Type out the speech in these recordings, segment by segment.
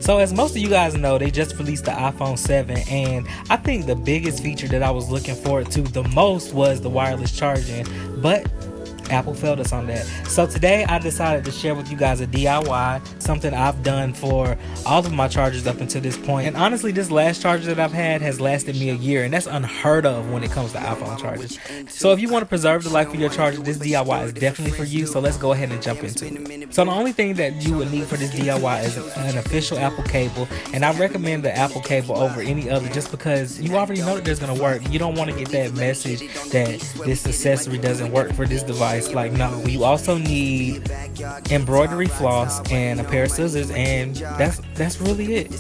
So as most of you guys know, they just released the iPhone 7, and I think the biggest feature that I was looking forward to the most was the wireless charging, but Apple failed us on that. So today I decided to share with you guys a DIY, something I've done for all of my chargers up until this point. And honestly, this last charger that I've had has lasted me a year, and that's unheard of when it comes to iPhone chargers. So if you want to preserve the life of your charger, this DIY is definitely for you. So let's go ahead and jump into it. So the only thing that you would need for this DIY is an official Apple cable, and I recommend the Apple cable over any other just because you already know that there's going to work. You don't want to get that message that this accessory doesn't work for this device. Like, no, you also need embroidery floss and a pair of scissors, and that's really it.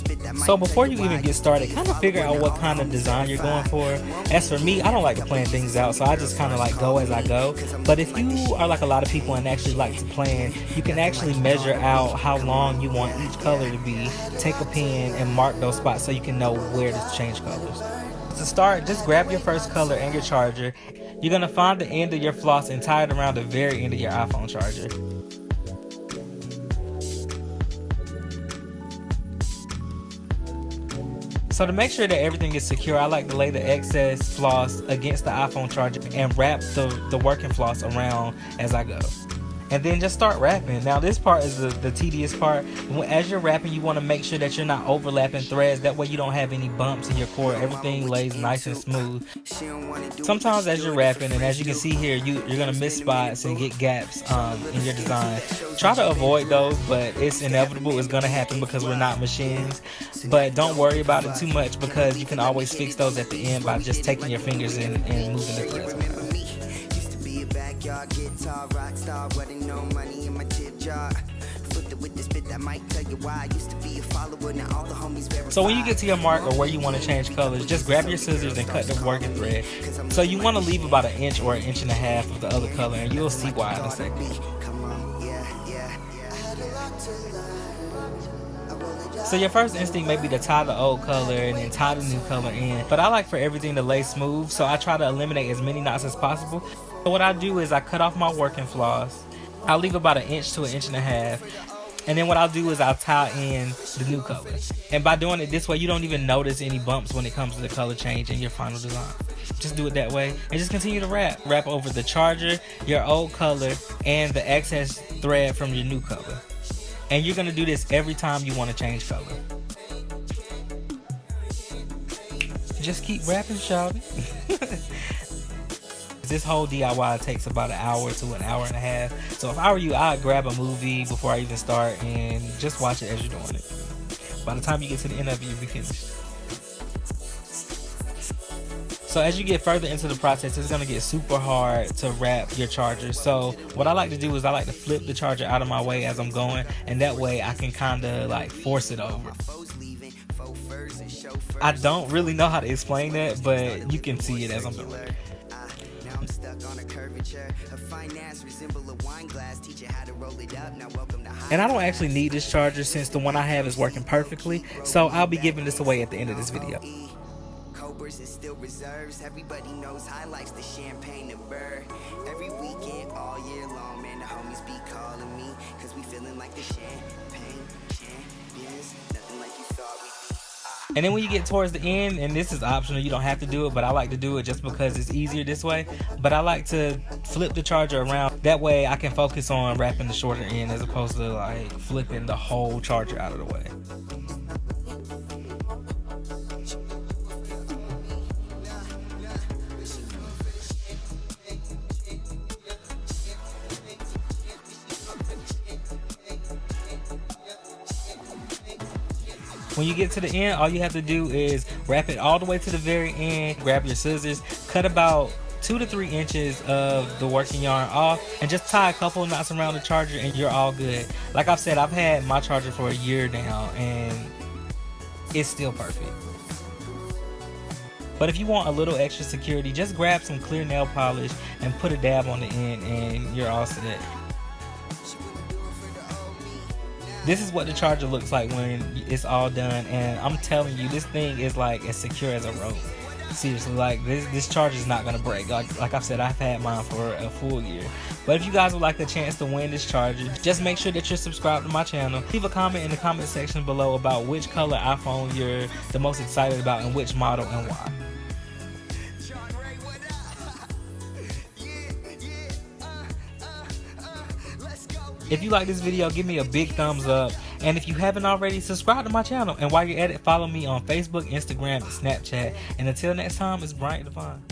So before you even get started, kind of figure out what kind of design you're going for. As for me, I don't like to plan things out, so I just kind of like go as I go. But if you are like a lot of people and actually like to plan, you can actually measure out how long you want each color to be, take a pen and mark those spots so you can know where to change colors. To start, just grab your first color and your charger. You're going to find the end of your floss and tie it around the very end of your iPhone charger. So to make sure that everything is secure, I like to lay the excess floss against the iPhone charger and wrap the working floss around as I go. And then just start wrapping. Now this part is the tedious part. As you're wrapping, you want to make sure that you're not overlapping threads. That way you don't have any bumps in your cord. Everything lays nice and smooth. Sometimes as you're wrapping, and as you can see here, you're going to miss spots and get gaps in your design. Try to avoid those, but it's inevitable. It's going to happen because we're not machines. But don't worry about it too much because you can always fix those at the end by just taking your fingers and moving the threads around. Guitar rock star, wasn't no money in my tip jar. With this bit that might tell you why I used to be a follower, now all the homies verify. So when you get to your mark or where you want to change colors, just grab your scissors and cut the working thread. So you want to leave about an inch or an inch and a half of the other color, and you'll see why in a second. So your first instinct may be to tie the old color and then tie the new color in, but I like for everything to lay smooth, so I try to eliminate as many knots as possible. So what I do is I cut off my working floss. I'll leave about an inch to an inch and a half. And then what I'll do is I'll tie in the new color. And by doing it this way, you don't even notice any bumps when it comes to the color change in your final design. Just do it that way and just continue to wrap. Wrap over the charger, your old color, and the excess thread from your new color. And you're gonna do this every time you want to change color. Just keep wrapping, shawty. This whole DIY takes about an hour to an hour and a half. So if I were you, I'd grab a movie before I even start and just watch it as you're doing it. By the time you get to the end of it, you'll be finished. So as you get further into the process, it's gonna get super hard to wrap your charger. So what I like to do is I like to flip the charger out of my way as I'm going, and that way I can kinda like force it over. I don't really know how to explain that, but you can see it as I'm doing it. And I don't actually need this charger since the one I have is working perfectly, so I'll be giving this away at the end of this video. Is still reserves. Everybody knows I likes the champagne and burr. Every weekend, all year long, man, the homies be calling me, cause we feeling like the champagne champions. Nothing like you thought we'd be. And then when you get towards the end, and this is optional, you don't have to do it, but I like to do it just because it's easier this way. But I like to flip the charger around. That way I can focus on wrapping the shorter end as opposed to like flipping the whole charger out of the way. When you get to the end, all you have to do is wrap it all the way to the very end, grab your scissors, cut about 2 to 3 inches of the working yarn off, and just tie a couple of knots around the charger and you're all good. Like I've said, I've had my charger for a year now and it's still perfect. But if you want a little extra security, just grab some clear nail polish and put a dab on the end and you're all set. This is what the charger looks like when it's all done, and I'm telling you, this thing is like as secure as a rope. Seriously, like this charger is not gonna break. Like I've said, I've had mine for a full year. But if you guys would like a chance to win this charger, just make sure that you're subscribed to my channel. Leave a comment in the comment section below about which color iPhone you're the most excited about and which model and why. If you like this video, give me a big thumbs up. And if you haven't already, subscribe to my channel. And while you're at it, follow me on Facebook, Instagram, and Snapchat. And until next time, it's Bryant Devon.